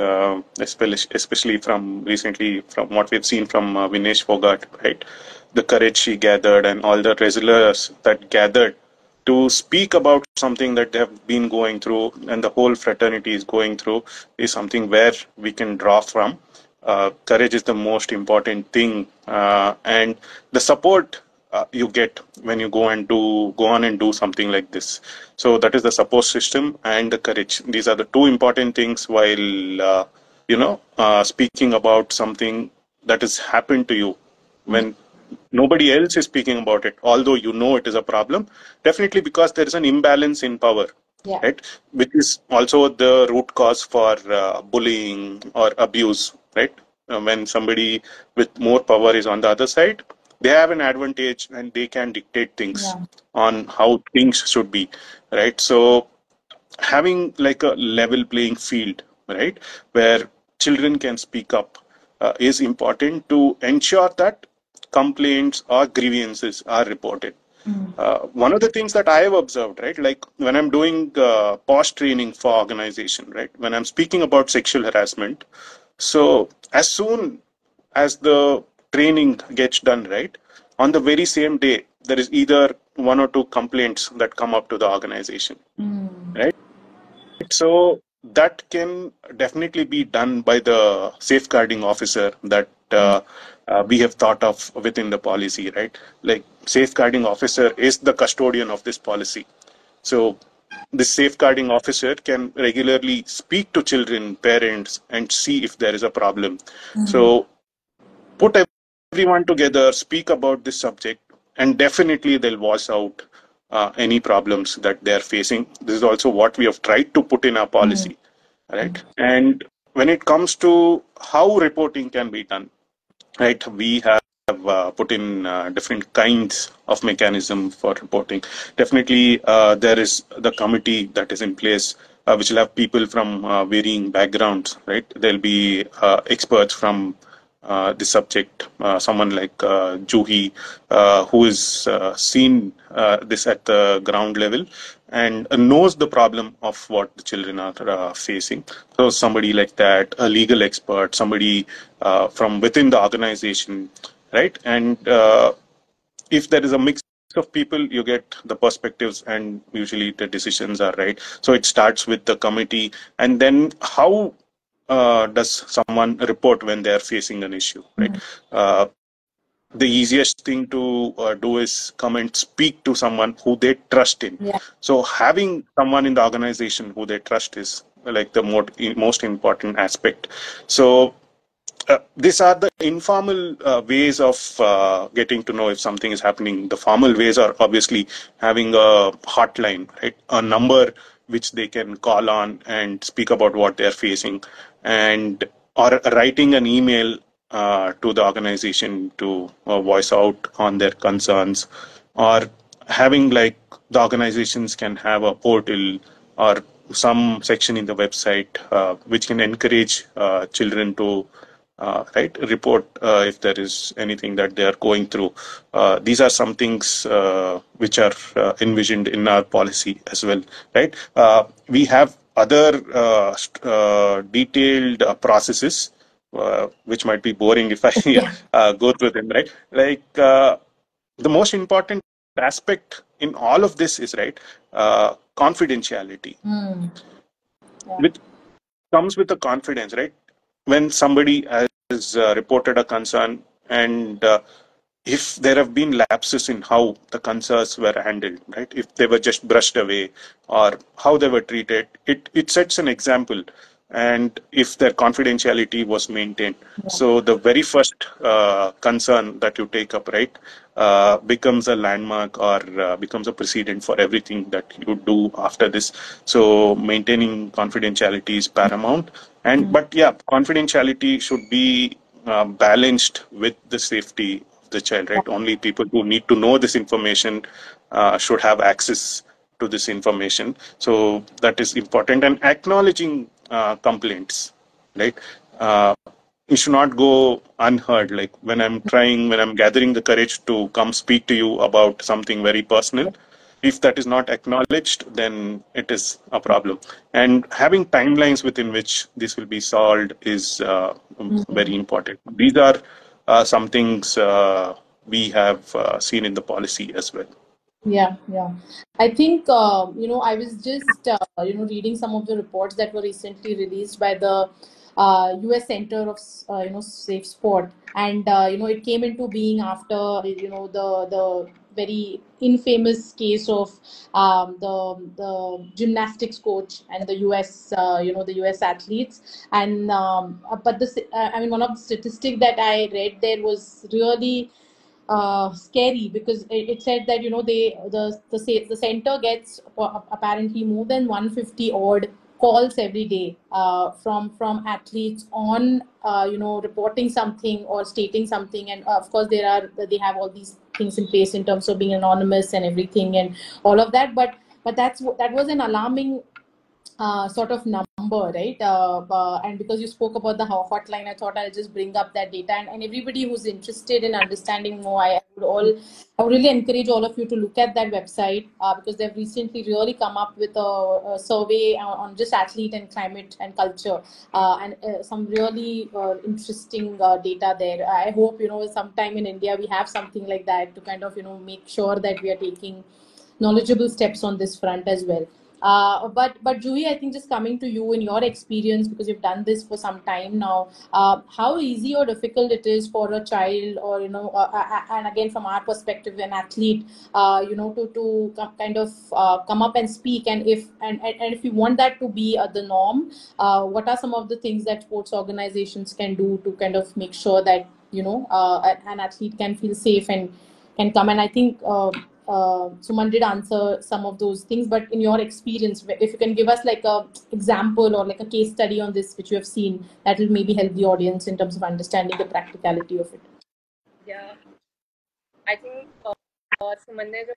especially from recently, from what we've seen from Vinesh Fogart, right? The courage she gathered and all the wrestlers that gathered to speak about something that they have been going through and the whole fraternity is going through is something where we can draw from. Courage is the most important thing, and the support you get when you go on and do something like this. So that is the support system and the courage. These are the 2 important things while speaking about something that has happened to you when nobody else is speaking about it, although it is a problem, definitely because there is an imbalance in power, right? Which is also the root cause for bullying or abuse, right? When somebody with more power is on the other side, they have an advantage and they can dictate things on how things should be, right? So having like a level playing field, right, where children can speak up is important to ensure that complaints or grievances are reported. One of the things that I have observed, right, like when I'm doing POS training for organization, right, when I'm speaking about sexual harassment, so as soon as the training gets done, right, on the very same day, there is either one or two complaints that come up to the organization, right? So that can definitely be done by the safeguarding officer that we have thought of within the policy, right? Like safeguarding officer is the custodian of this policy. So this safeguarding officer can regularly speak to children, parents, and see if there is a problem. So put everyone together, speak about this subject, and definitely they'll wash out any problems that they're facing. This is also what we have tried to put in our policy, right? And when it comes to how reporting can be done, right, we have put in different kinds of mechanism for reporting. Definitely, there is the committee that is in place, which will have people from varying backgrounds, right? There'll be experts from the subject, someone like Juhi, who is seen this at the ground level and knows the problem of what the children are facing. So somebody like that, a legal expert, somebody from within the organization, right? And if there is a mix of people, you get the perspectives and usually the decisions are right. So it starts with the committee, and then how does someone report when they are facing an issue, right? The easiest thing to do is come and speak to someone who they trust in. So having someone in the organization who they trust is like the most important aspect. So these are the informal ways of getting to know if something is happening. The formal ways are obviously having a hotline, right? A number which they can call on and speak about what they're facing, and or writing an email to the organization to voice out on their concerns, or having like the organizations can have a portal or some section in the website which can encourage children to report if there is anything that they are going through. These are some things which are envisioned in our policy as well, right? We have other detailed processes which might be boring if I go through them, right? Like the most important aspect in all of this is, right, confidentiality, which comes with the confidence, right? When somebody has reported a concern, and if there have been lapses in how the concerns were handled, right? If they were just brushed away or how they were treated, it sets an example. And if their confidentiality was maintained, so the very first concern that you take up, right, becomes a landmark or becomes a precedent for everything that you do after this. So maintaining confidentiality is paramount. And but yeah, confidentiality should be balanced with the safety of the child, right? Only people who need to know this information should have access to this information. So that is important. And acknowledging complaints, right? You should not go unheard. Like when I'm gathering the courage to come speak to you about something very personal, if that is not acknowledged, then it is a problem. And having timelines within which this will be solved is very important. These are some things we have seen in the policy as well. Yeah. I think, I was just, reading some of the reports that were recently released by the US Center of, Safe Sport. And, it came into being after, the very infamous case of the gymnastics coach and the US the US athletes. And I mean, one of the statistics that I read there was really scary, because it said that the center gets apparently more than 150 odd calls every day from athletes on reporting something or stating something. And of course they have all these things in place in terms of being anonymous and everything and all of that, but that was an alarming sort of number, right? And because you spoke about the hotline, I thought I'll just bring up that data. And everybody who's interested in understanding more, I would really encourage all of you to look at that website, because they've recently really come up with a survey on just athlete and climate and culture, and some really interesting data there. I hope sometime in India we have something like that to kind of make sure that we are taking knowledgeable steps on this front as well. But Juhi, I think just coming to you in your experience, because you've done this for some time now, how easy or difficult it is for a child, or and again from our perspective, an athlete, to kind of come up and speak, and if you want that to be the norm, what are some of the things that sports organizations can do to kind of make sure that an athlete can feel safe and can come? And I think Suman did answer some of those things, but in your experience, if you can give us like a example or like a case study on this which you have seen, that will maybe help the audience in terms of understanding the practicality of it. Yeah, I think Suman ne jo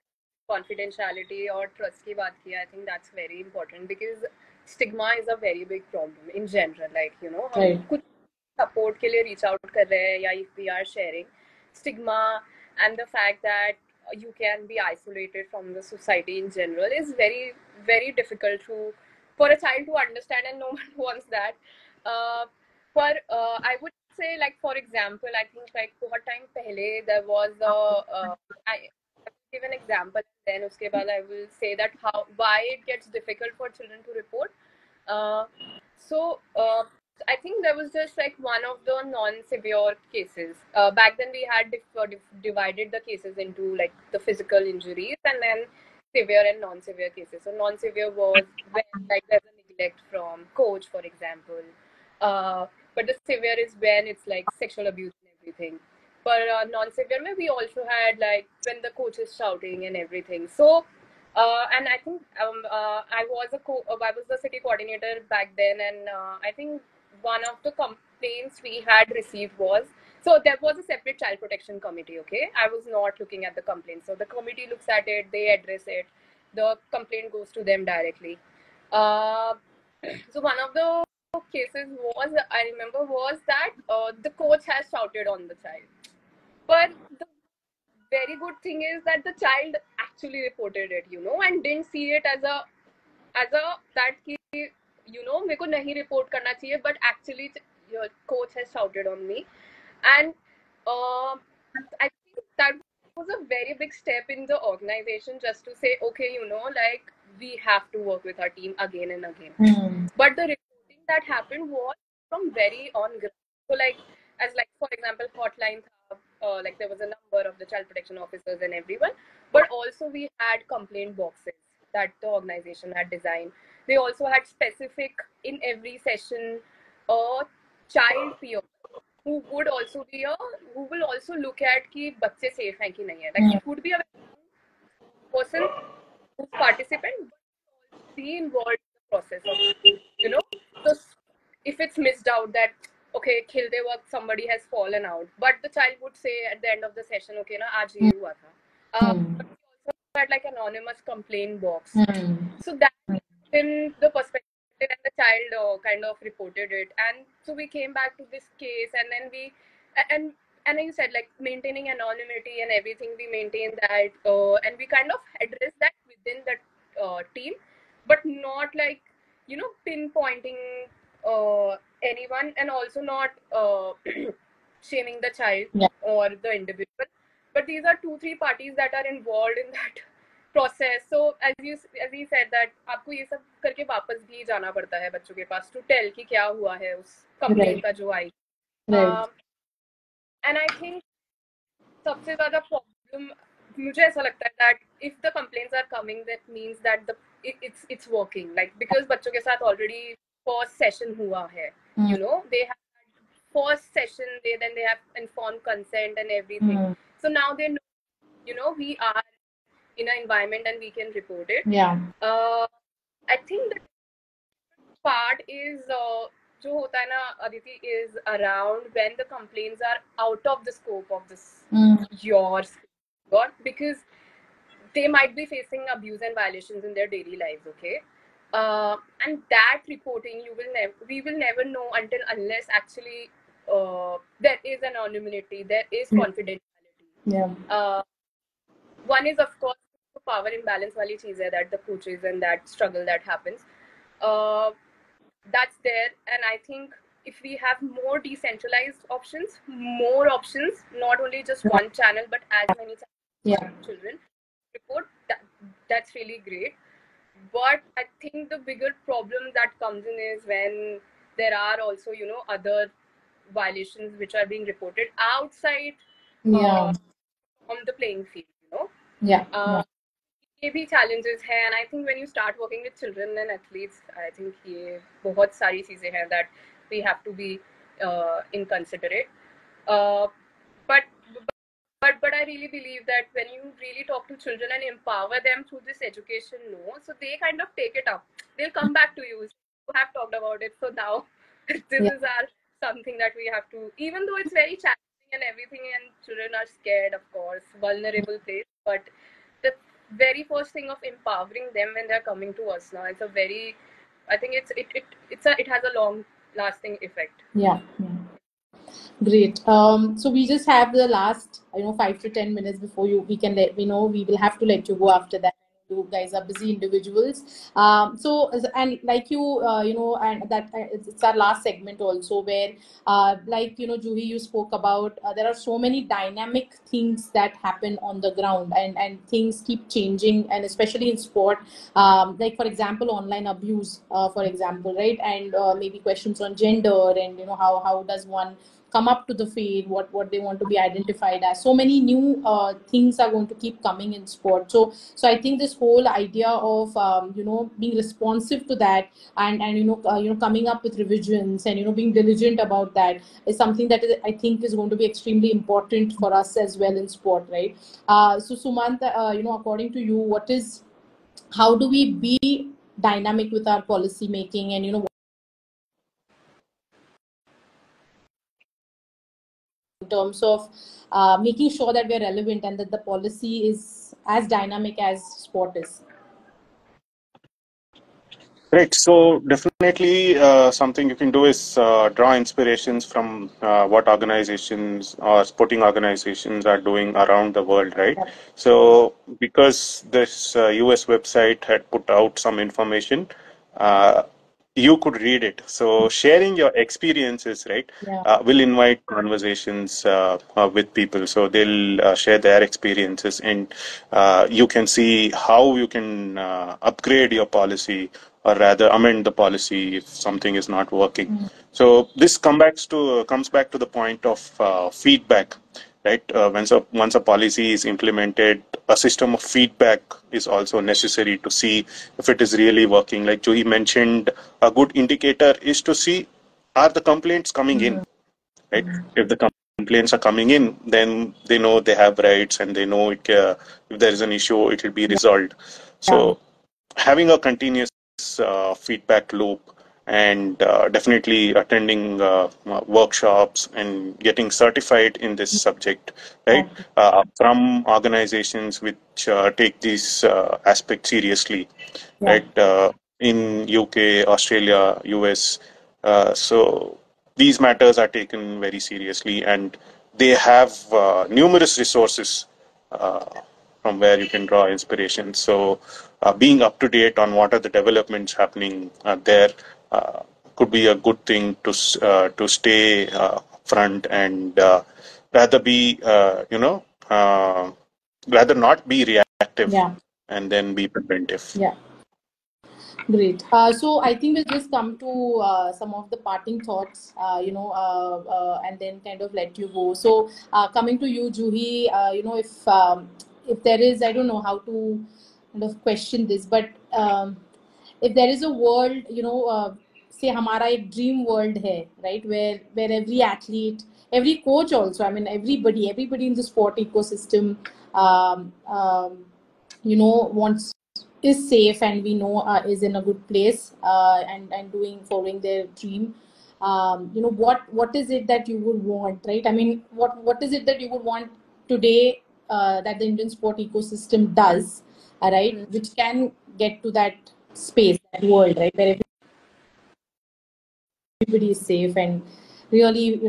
confidentiality or trust की बात की, I think that's very important, because stigma is a very big problem in general. Like हम कुछ support के लिए reach out कर रहे हैं, या if we are sharing, stigma and the fact that you can be isolated from the society in general is very, very difficult for a child to understand, and no one wants that. But I would say, like, for example, I think like बहुत time पहले there was I give an example, and then uske baad I will say that why it gets difficult for children to report. I think there was just like one of the non-severe cases. Back then we had divided the cases into like the physical injuries and then severe and non-severe cases. So non-severe was when like there's a neglect from coach, for example. But the severe is when it's like sexual abuse and everything. But non-severe, we also had like when the coach is shouting and everything. So and I think I was the city coordinator back then, and I think one of the complaints we had received was, so there was a separate child protection committee. Okay, I was not looking at the complaint, so the committee looks at it, they address it, the complaint goes to them directly. So one of the cases I remember was that the coach has shouted on the child, but the very good thing is that the child actually reported it, and didn't see it as a that ki, मेरे को नहीं report करना चाहिए, but actually your coach has shouted on me. And I think that was a very big step in the organization, just to say, okay, like we have to work with our team again and again. But the reporting that happened was from very on ground. So like, as like for example, hotline like there was a number of the child protection officers and everyone, but also we had complaint boxes that the organization had designed. They also had specific in every session a child peer who will also look at कि बच्चे safe हैं कि नहीं है. Like it could be a person who's participant but be involved in the process of so if it's missed out that okay khilde वक्त somebody has fallen out, but the child would say at the end of the session, okay ना आज ये हुआ था. But we also had like anonymous complaint box. So that in the perspective, and the child kind of reported it, and so we came back to this case, and then and you said like maintaining anonymity and everything, we maintained that, and we kind of addressed that within that team, but not like pinpointing anyone, and also not shaming the child or the individual, but these are 2-3 parties that are involved in that process. So as you said that आपको ये सब करके वापस भी जाना पड़ता है बच्चों के पास to tell कि क्या हुआ है उस complaint का जो आई. And I think सबसे ज़्यादा problem मुझे ऐसा लगता है that if the complaints are coming, that means that it's working. Like because बच्चों के साथ already first session हुआ है, you know, they have first session, then they have informed consent and everything. So now they know, you know, we are in an environment and we can report it. I think the part is जो होता है ना Aditi, is around when the complaints are out of the scope of this your scope, because they might be facing abuse and violations in their daily lives, okay? And that reporting we will never know unless actually there is anonymity, there is confidentiality. One is of course the power imbalance wali cheez hai, that the coaches and that struggle that happens, that's there. And I think if we have more decentralized options, more options, not only just one channel but as many channels for children report, that's really great. But I think the bigger problem that comes in is when there are also, you know, other violations which are being reported outside from the playing field, you know. ये भी challenges हैं, and I think when you start working with children and athletes, I think ये बहुत सारी चीजें हैं that we have to be inconsiderate. But I really believe that when you really talk to children and empower them through this education, so they kind of take it up. They'll come back to you. You have talked about it, so now this is our something that we have to. Even though it's very challenging and everything, and children are scared, of course, vulnerable place. But the very first thing of empowering them when they're coming to us now, it's a very. I think it has a long lasting effect. Yeah. Great. So we just have the last 5 to 10 minutes before we can we will have to let you go after that. You guys are busy individuals. So and like and that it's our last segment also, where like Juhi, you spoke about there are so many dynamic things that happen on the ground, and things keep changing, and especially in sport, like for example online abuse, for example, right? And maybe questions on gender, and how does one come up to the field, what they want to be identified as. So many new things are going to keep coming in sport. So I think this whole idea of being responsive to that, and coming up with revisions, and being diligent about that is something that I think is going to be extremely important for us as well in sport, right? So Sumant, according to you, how do we be dynamic with our policy making, and in terms of making sure that we're relevant and that the policy is as dynamic as sport is? Right. So definitely something you can do is draw inspirations from what organizations or sporting organizations are doing around the world, right? Yeah. So because this US website had put out some information, you could read it. So sharing your experiences, right, will invite conversations with people. So they'll share their experiences, and you can see how you can upgrade your policy, or rather amend the policy if something is not working. So this comes back to the point of feedback, right? Once a policy is implemented, a system of feedback is also necessary to see if it is really working. Like Juhi mentioned, a good indicator is to see, are the complaints coming in, right? If the complaints are coming in, then they know they have rights, and they know if there is an issue, it will be resolved. So having a continuous feedback loop, and definitely attending workshops and getting certified in this subject, right? From organizations which take these aspects seriously, right? In UK, Australia, US. So these matters are taken very seriously, and they have numerous resources from where you can draw inspiration. So being up to date on what are the developments happening there could be a good thing to stay front, and rather be rather not be reactive, and then be preventive. Great. So I think we'll just come to some of the parting thoughts, and then kind of let you go. So coming to you, Juhi, if if there is, I don't know how to kind of question this, but if there is a world, say हमारा एक dream world है, right, where every athlete, every coach also, I mean everybody in the sport ecosystem, wants, is safe, and we know is in a good place, and following their dream. What is it that you would want, right? I mean, what is it that you would want today, that the Indian sport ecosystem does, right, which can get to that space, that world, right, where everybody is safe and really,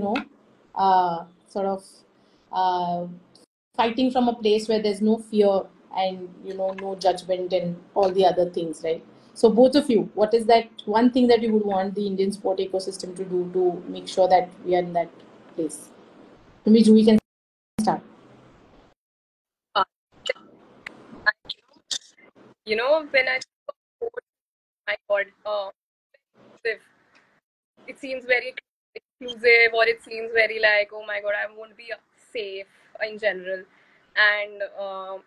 sort of uh, fighting from a place where there's no fear and, no judgment and all the other things, right? So both of you, what is that one thing that you would want the Indian sport ecosystem to do to make sure that we are in that place? Maybe we can start. When I my God, if it seems very exclusive, or it seems very like, oh my God, I won't be safe in general. And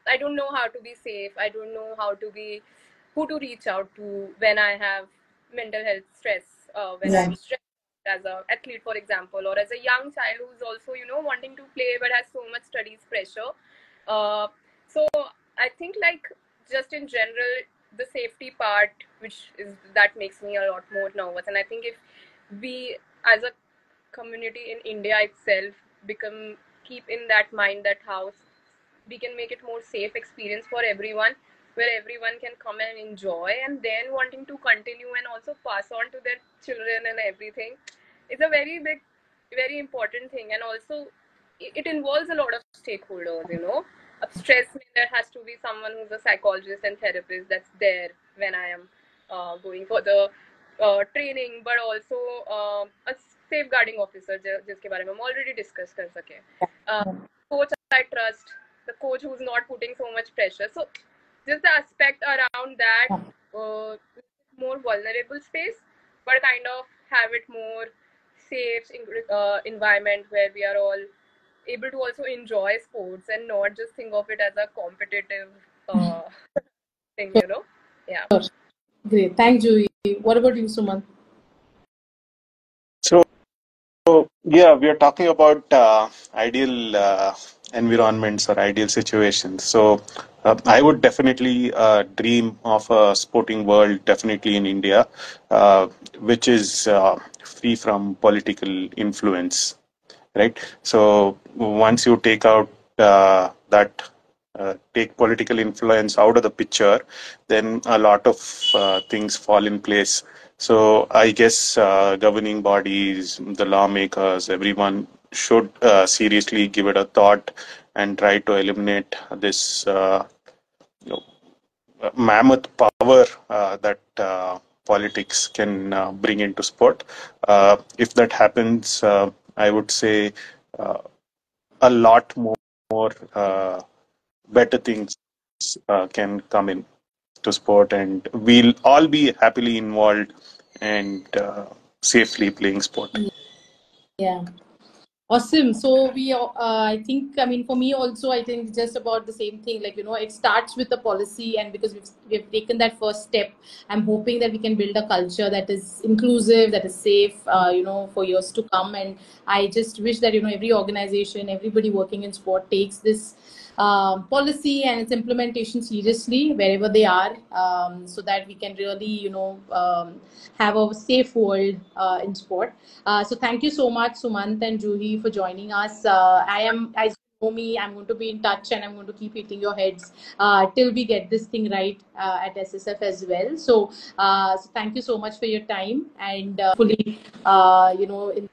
I don't know how to be safe. I don't know who to reach out to when I have mental health stress, when I'm stressed as an athlete, for example, or as a young child who's also, wanting to play but has so much studies pressure. So I think, like, just in general, the safety part, which is that makes me a lot more nervous. And I think if we as a community in India itself keep in that mind that how we can make it more safe experience for everyone, where everyone can come and enjoy, and then wanting to continue and also pass on to their children and everything, is a very big, very important thing. And also it involves a lot of stakeholders, stress, there has to be someone who's a psychologist and therapist that's there when I am going for the training, but also a safeguarding officer जिसके बारे में हम already discuss कर सके, coach I trust, the coach who's not putting so much pressure. So just the aspect around that, more vulnerable space, but kind of have it more safe environment where we are all able to also enjoy sports and not just think of it as a competitive thing, Yeah. Great. Thanks, Juhi. What about you, Suman? So yeah, we are talking about ideal environments or ideal situations. So I would definitely dream of a sporting world, definitely in India, which is free from political influence, right? So once you take out take political influence out of the picture, then a lot of things fall in place. So I guess governing bodies, the lawmakers, everyone should seriously give it a thought and try to eliminate this mammoth power that politics can bring into sport. If that happens, I would say a lot more better things can come in to sport, and we'll all be happily involved and safely playing sport. Yeah. Awesome. So I think, I mean, for me also, I think just about the same thing. Like, it starts with the policy, and because we've taken that first step, I'm hoping that we can build a culture that is inclusive, that is safe, for years to come. And I just wish that, every organization, everybody working in sport takes this policy and its implementation seriously wherever they are, so that we can really, have a safe world in sport. So thank you so much, Sumant and Juhi, for joining us. As you know me, I'm going to be in touch, and I'm going to keep hitting your heads till we get this thing right at SSF as well. So, so thank you so much for your time, and hopefully, in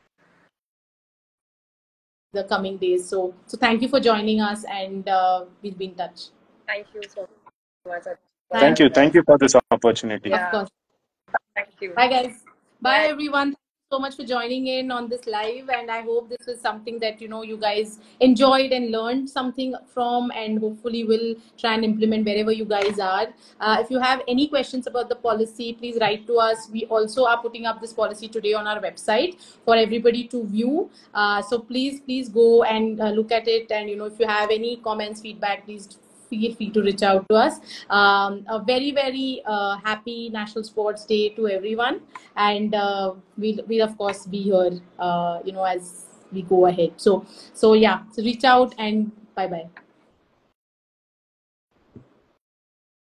the coming days. So thank you for joining us, and we'll be in touch. Thank you so much. Thank you for this opportunity. Of course. Thank you. Bye, guys. Bye, everyone. Thank you so much for joining in on this live, and I hope this is something that you guys enjoyed and learned something from, and hopefully will try and implement wherever you guys are. If you have any questions about the policy, please write to us. We also are putting up this policy today on our website for everybody to view. So please go and look at it, and if you have any comments, feedback, please feel free to reach out to us. A very, very happy National Sports Day to everyone. And we'll of course be here, as we go ahead. So yeah, so reach out and bye-bye.